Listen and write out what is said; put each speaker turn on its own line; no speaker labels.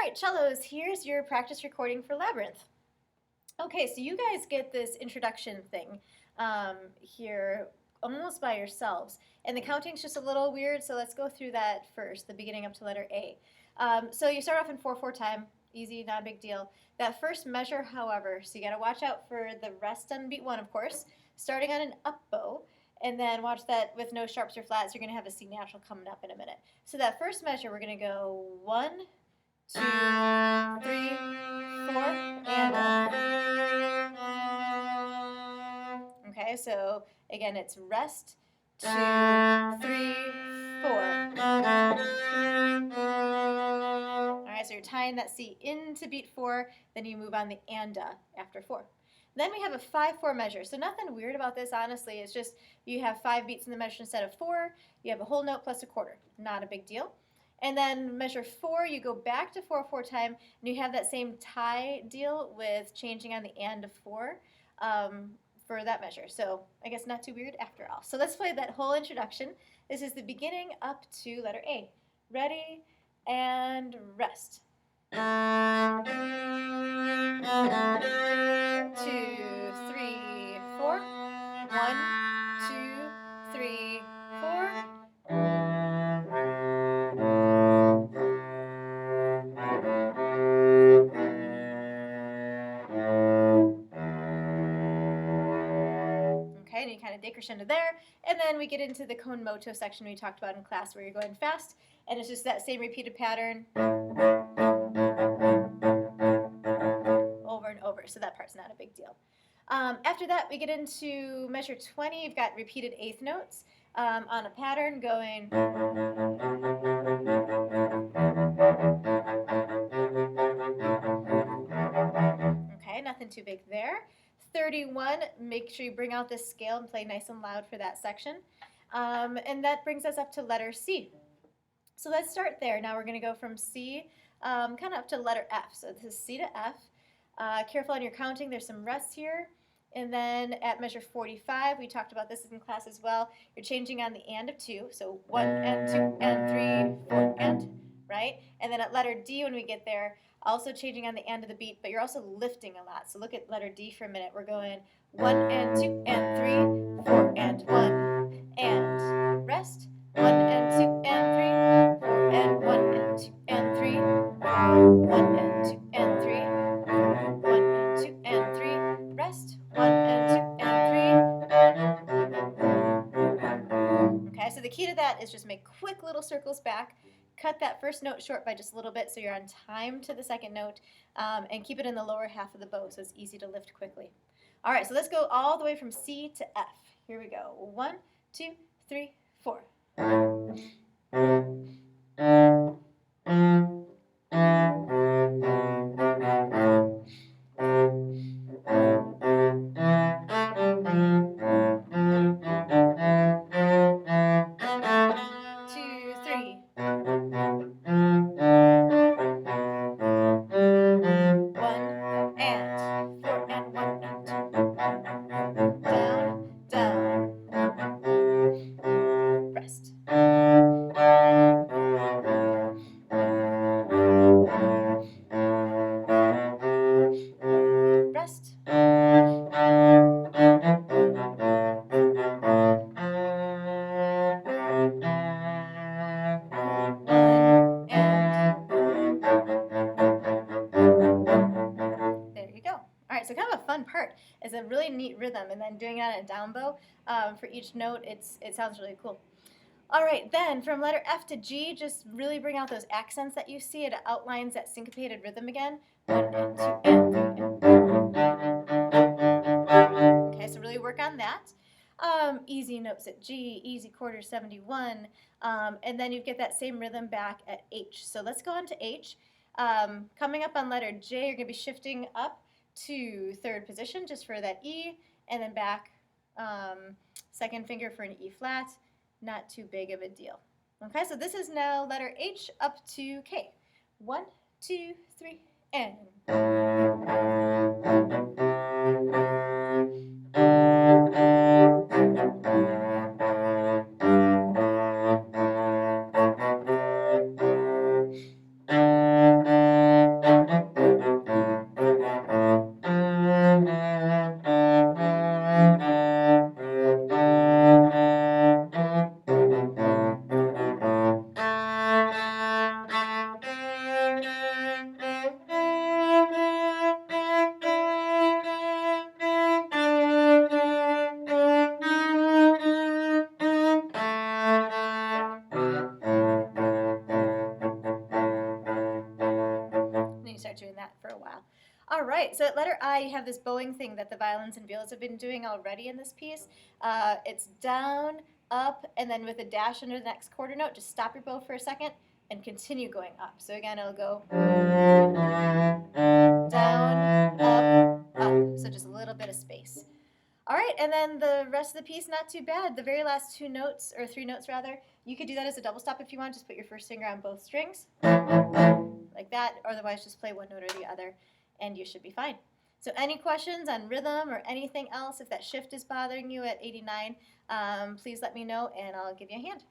right, cellos, here's your practice recording for Labyrinth. Okay, so you guys get this introduction thing here almost by yourselves. And the counting's just a little weird, so let's go through that first, the beginning up to letter A. So you start off in 4/4 time, easy, not a big deal. That first measure, however, so you got to watch out for the rest on beat 1, of course, starting on an up bow. And then watch that with no sharps or flats, you're going to have a C natural coming up in a minute. So that first measure, we're going to go 1, 2, 3, 4, and okay, so again, it's rest, 2, 3, 4. All right, so you're tying that C into beat 4, then you move on the anda after 4. Then we have a 5/4 measure. So nothing weird about this, honestly. It's just you have 5 beats in the measure instead of 4. You have a whole note plus a quarter. Not a big deal. And then measure 4, you go back to 4/4 time, and you have that same tie deal with changing on the and of 4 for that measure. So I guess not too weird after all. So let's play that whole introduction. This is the beginning up to letter A. Ready and rest. 2, 3, 4. 1, 2, 3, 4. Okay, and you kind of decrescendo there, and then we get into the cone moto section we talked about in class where you're going fast, and it's just that same repeated pattern over and over, so that part's not a big deal. After that, we get into measure 20. You've got repeated eighth notes on a pattern going. Okay, nothing too big there. 31, make sure you bring out this scale and play nice and loud for that section. And that brings us up to letter C. So let's start there. Now we're going to go from C kind of up to letter F. So this is C to F. Careful on your counting. There's some rests here. And then at measure 45, we talked about this in class as well. You're changing on the and of 2. So 1 and 2 and 3, 4 and, right? And then at letter D when we get there, also changing on the and of the beat, but you're also lifting a lot. So look at letter D for a minute. We're going 1 and 2 and 3, 4 and 1 and rest. 1 and 2 and 3, 4 and 1 and 2 and 3, 1 and 2 and 3, 1 and 2 and 3, rest. 1 and 2 and 3. Okay, so the key to that is just make quick little circles back. Cut that first note short by just a little bit so you're on time to the second note, and keep it in the lower half of the bow so it's easy to lift quickly. All right, so let's go all the way from C to F. Here we go. 1, 2, 3, 4. So kind of a fun part. It's a really neat rhythm, and then doing it on a down bow for each note, it sounds really cool. All right, then from letter F to G, just really bring out those accents that you see. It outlines that syncopated rhythm again. 1 and 2 and 3 and. Okay, so really work on that. Easy notes at G, easy quarter 71, and then you get that same rhythm back at H. So let's go on to H. Coming up on letter J, you're going to be shifting up to third position just for that E, and then back second finger for an E flat. Not too big of a deal. Okay, so this is now letter H up to K. 1, 2, 3, and. you start doing that for a while. All right, so at letter I, you have this bowing thing that the violins and violas have been doing already in this piece. It's down, up, and then with a dash under the next quarter note, just stop your bow for a second and continue going up. So again, it'll go down, up. So just a little bit of space. All right, and then the rest of the piece, not too bad. The very last two notes, or three notes rather, you could do that as a double stop if you want. Just put your first finger on both strings, like that, or otherwise just play one note or the other, and you should be fine. So any questions on rhythm or anything else, if that shift is bothering you at 89, please let me know and I'll give you a hand.